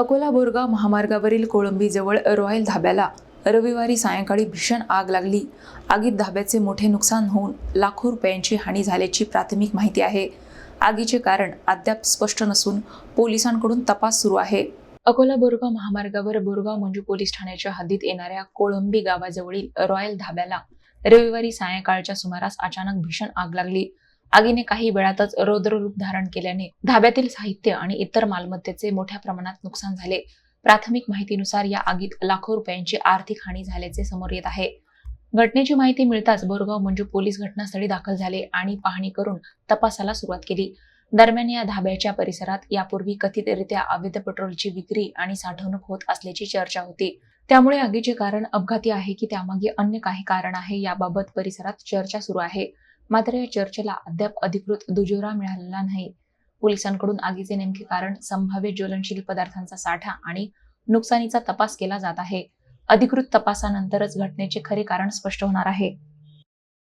अकोला बोरगाव महामार्गावरील कोळंबीजवळ रॉयल धाब्याला रविवारी सायंकाळी भीषण आग लागली। आगीत धाब्याचे मोठे नुकसान होऊन लाखो रुपयांची हानी झाल्याची प्राथमिक माहिती आहे। आगीचे कारण अद्याप स्पष्ट नसून पोलिसांकडून तपास सुरू आहे। अकोला बोरगाव महामार्गावर बोरगाव मंजू पोलीस ठाण्याच्या हद्दीत येणाऱ्या कोळंबी गावाजवळील रॉयल धाब्याला रविवारी सायंकाळच्या सुमारास अचानक भीषण आग लागली। आगीने काही वेळातच रौद्र रूप धारण केल्याने धाब्यातील साहित्य आणि इतर मालमत्तेचे मोठ्या प्रमाणात नुकसान झाले। प्राथमिक माहितीनुसार या आगीत लाखो रुपयांची आर्थिक हानी झाल्याचे समोर येत आहे। घटनेची माहिती मिळताच बोरगाव मंजू पोलीस घटनास्थळी दाखल झाले आणि पाहणी करून तपासाला सुरुवात केली। दरम्यान या धाब्याच्या परिसरात यापूर्वी कथितरित्या अवैध पेट्रोलची विक्री आणि साठवणूक होत असल्याची चर्चा होती। त्यामुळे आगीचे कारण अपघाती आहे की त्यामागे अन्य काही कारण आहे याबाबत परिसरात चर्चा सुरू आहे। मात्र या चर्चेला अद्याप अधिकृत दुजोरा मिळालेला नाही। पोलिसांकडून आगीचे नेमके कारण, संभाव्य ज्वलनशील पदार्थांचा साठा आणि नुकसानीचा तपास केला जात आहे। अधिकृत तपासानंतरच घटनेचे खरे कारण स्पष्ट होणार आहे।